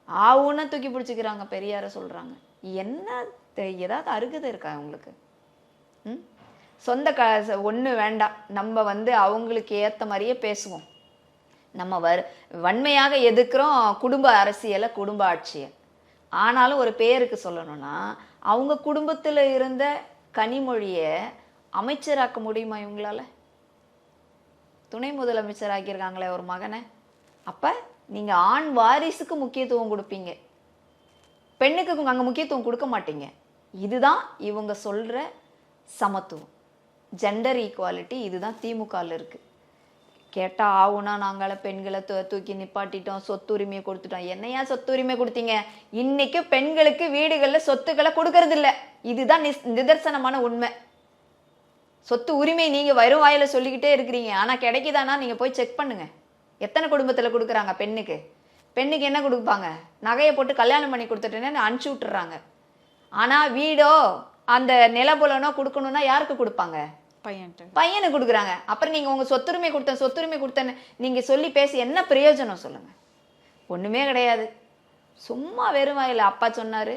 ஆவுன்னா தூக்கி பிடிச்சிக்கிறாங்க, பெரியார சொல்றாங்க. என்ன ஏதாவது அருகதை இருக்கா உங்களுக்கு? சொந்த ஒண்ணு வேண்டாம், நம்ம அவங்களுக்கு ஏத்த மாதிரியே பேசுவோம். நம்ம வன்மையாக எதிர்க்கிறோம் குடும்ப அரசியலை, குடும்ப ஆட்சியை. ஆனாலும் ஒரு பேருக்கு சொல்லணும்னா, அவங்க குடும்பத்தில் இருந்த கனிமொழியை அமைச்சராக்க முடியுமா இவங்களால? துணை முதலமைச்சர் ஆக்கியிருக்காங்களே ஒரு மகனை. அப்ப நீங்க ஆண் வாரிசுக்கு முக்கியத்துவம் கொடுப்பீங்க, பெண்ணுக்கு அங்க முக்கியத்துவம் கொடுக்க மாட்டீங்க. இதுதான் இவங்க சொல்ற சமத்துவம், ஜெண்டர் ஈக்குவாலிட்டி. இதுதான் திமுகவில் இருக்கு. கேட்டா ஆவுனா நாங்கள பெண்களை தூக்கி நிப்பாட்டிட்டோம், சொத்துரிமையை கொடுத்துட்டோம். என்னையா சொத்துரிமை கொடுத்தீங்க? இன்னைக்கு பெண்களுக்கு வீடுகள்ல சொத்துக்களை கொடுக்கறது இல்லை. இதுதான் நிதர்சனமான உண்மை. சொத்து உரிமை நீங்க வரும் வாயில சொல்லிக்கிட்டே இருக்கிறீங்க, ஆனா கிடைக்குதானா? நீங்க போய் செக் பண்ணுங்க. எத்தனை குடும்பத்துல கொடுக்குறாங்க பெண்ணுக்கு? பெண்ணுக்கு என்ன கொடுப்பாங்க? நகையை போட்டு கல்யாணம் பண்ணி கொடுத்துட்டேன்னு அனுப்பிச்சு விட்டுறாங்க. ஆனா வீடோ அந்த நிலபுலனோ கொடுக்கணும்னா யாருக்கு கொடுப்பாங்க? பையனுக்கு கொடுக்குறாங்க. அப்புறம் நீங்க உங்க சொத்துரிமை கொடுத்தேன்னு நீங்க சொல்லி பேசி என்ன பிரயோஜனம் சொல்லுங்க? ஒண்ணுமே கிடையாது. சும்மா வெறும் வாயில அப்பா சொன்னாரு,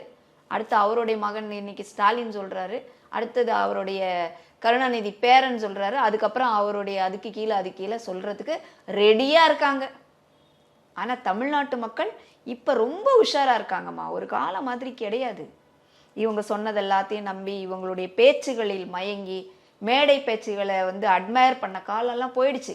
அடுத்து அவருடைய மகன் இன்னைக்கு ஸ்டாலின் சொல்றாரு, அடுத்தது அவருடைய கருணாநிதி பேரன் சொல்றாரு, அதுக்கப்புறம் அவருடைய அதுக்கு கீழே சொல்றதுக்கு ரெடியா இருக்காங்க. ஆனா தமிழ்நாட்டு மக்கள் இப்ப ரொம்ப உஷாரா இருக்காங்கம்மா, ஒரு காலம் மாதிரி கிடையாது. இவங்க சொன்னது எல்லாத்தையும் நம்பி இவங்களுடைய பேச்சுகளில் மயங்கி மேடை பேச்சுகளை அட்மயர் பண்ண காலம்லாம் போயிடுச்சு.